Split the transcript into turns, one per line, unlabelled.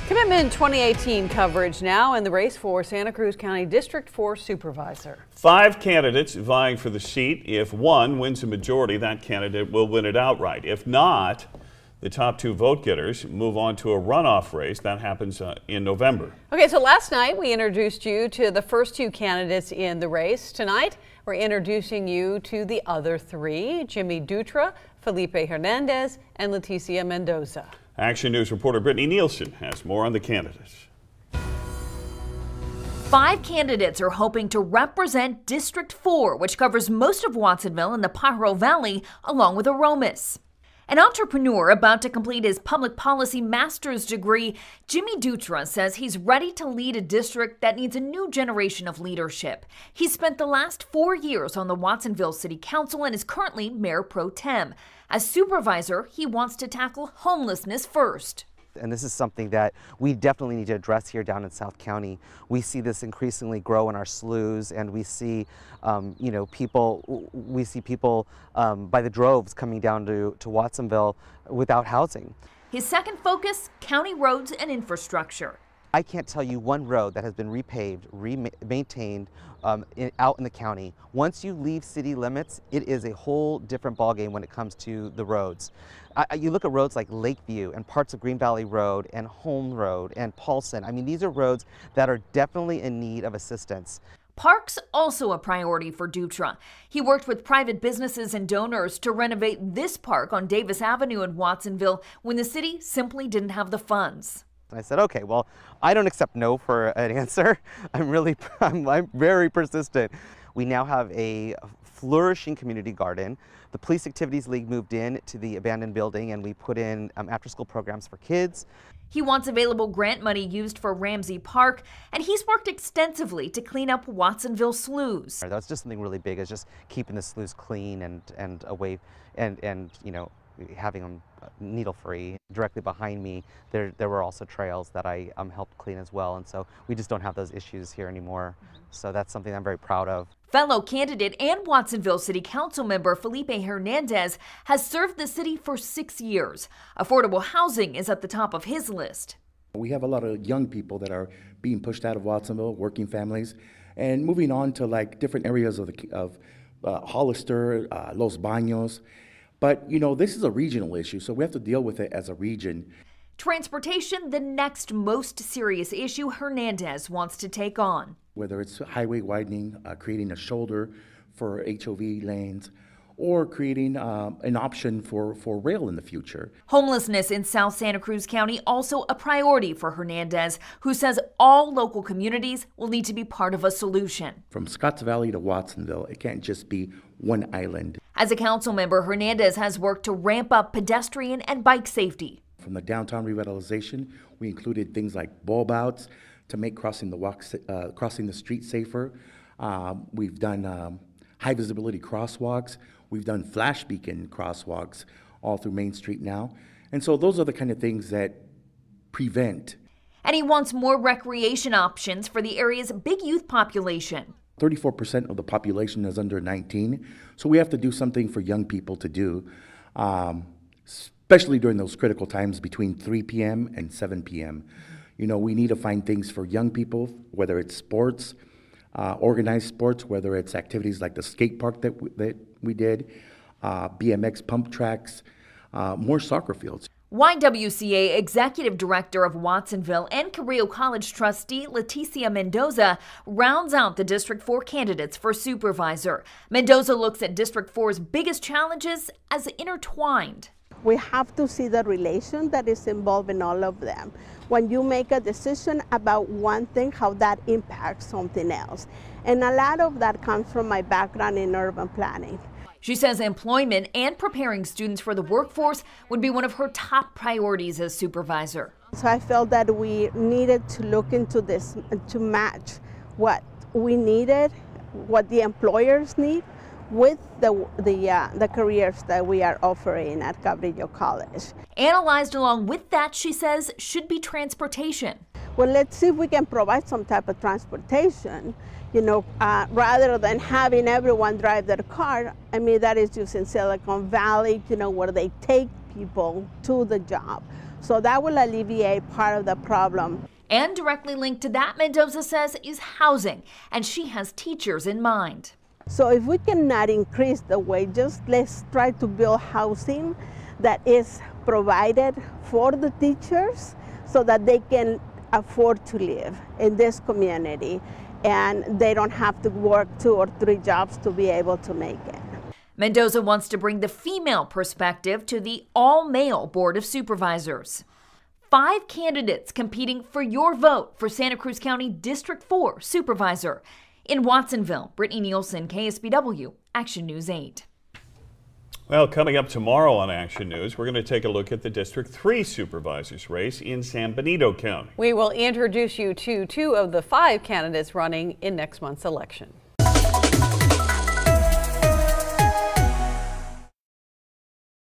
Commitment 2018 coverage now in the race for Santa Cruz County District 4 Supervisor.
5 candidates vying for the seat. If one wins a majority, that candidate will win it outright. If not, the top 2 vote getters move on to a runoff race. That happens in November. Okay,
so last night we introduced you to the first 2 candidates in the race. Tonight, we're introducing you to the other 3, Jimmy Dutra, Felipe Hernandez, and Leticia Mendoza.
Action News reporter Brittany Nielsen has more on the candidates.
5 candidates are hoping to represent District 4, which covers most of Watsonville and the Pajaro Valley, along with Aromas. An entrepreneur about to complete his public policy master's degree, Jimmy Dutra says he's ready to lead a district that needs a new generation of leadership. He spent the last 4 years on the Watsonville City Council and is currently mayor pro tem. As supervisor, he wants to tackle homelessness first.
And this is something that we definitely need to address here down in South County. We see this increasingly grow in our sloughs, and we see, people by the droves coming down to Watsonville without housing.
His second focus, county roads and infrastructure.
I can't tell you one road that has been repaved, maintained out in the county. Once you leave city limits, it is a whole different ballgame when it comes to the roads. You look at roads like Lakeview and parts of Green Valley Road and Home Road and Paulson. I mean, these are roads that are definitely in need of assistance.
Parks also a priority for Dutra. He worked with private businesses and donors to renovate this park on Davis Avenue in Watsonville when the city simply didn't have the funds.
I said, okay, well, I don't accept no for an answer. I'm very persistent. We now have a flourishing community garden. The Police Activities League moved in to the abandoned building, and we put in after-school programs for kids.
He wants available grant money used for Ramsey Park, and he's worked extensively to clean up Watsonville sloughs.
That's just something really big, is just keeping the sloughs clean and away, and having them needle-free. Directly behind me, there were also trails that I helped clean as well, and so we just don't have those issues here anymore. So that's something I'm very proud of.
Fellow candidate and Watsonville City Council member Felipe Hernandez has served the city for 6 years. Affordable housing is at the top of his list.
We have a lot of young people that are being pushed out of Watsonville, working families, and moving on to like different areas of Hollister, Los Baños. But, this is a regional issue, so we have to deal with it as a region.
Transportation, the next most serious issue Hernandez wants to take on.
Whether it's highway widening, creating a shoulder for HOV lanes, or creating an option for rail in the future.
Homelessness in South Santa Cruz County also a priority for Hernandez, who says all local communities will need to be part of a solution.
From Scotts Valley to Watsonville, it can't just be one island.
As a council member, Hernandez has worked to ramp up pedestrian and bike safety.
From the downtown revitalization, we included things like bulb outs to make crossing the street safer. We've done high visibility crosswalks. We've done flash beacon crosswalks all through Main Street now. And so those are the kind of things that prevent.
And he wants more recreation options for the area's big youth population.
34% of the population is under 19, so we have to do something for young people to do, especially during those critical times between 3 p.m. and 7 p.m. We need to find things for young people, whether it's sports, organized sports, whether it's activities like the skate park that we did, BMX pump tracks, more soccer fields.
YWCA Executive Director of Watsonville and Carrillo College trustee Leticia Mendoza rounds out the District 4 candidates for supervisor. Mendoza looks at District 4's biggest challenges as intertwined.
We have to see the relation that is involved in all of them. When you make a decision about one thing, how that impacts something else. And a lot of that comes from my background in urban planning.
She says employment and preparing students for the workforce would be one of her top priorities as supervisor.
So I felt that we needed to look into this to match what we needed, what the employers need, with the careers that we are offering at Cabrillo College.
Analyzed along with that, she says, should be transportation.
Well, let's see if we can provide some type of transportation, rather than having everyone drive their car. I mean, that is just in Silicon Valley, where they take people to the job. So that will alleviate part of the problem.
And directly linked to that, Mendoza says, is housing, and she has teachers in mind.
So if we cannot increase the wages, let's try to build housing that is provided for the teachers so that they can afford to live in this community and they don't have to work 2 or 3 jobs to be able to make it.
Mendoza wants to bring the female perspective to the all-male Board of Supervisors. 5 candidates competing for your vote for Santa Cruz County District 4 Supervisor. In Watsonville, Brittany Nielsen, KSBW, Action News 8.
Well, coming up tomorrow on Action News, we're going to take a look at the District 3 Supervisors race in San Benito County.
We will introduce you to 2 of the 5 candidates running in next month's election.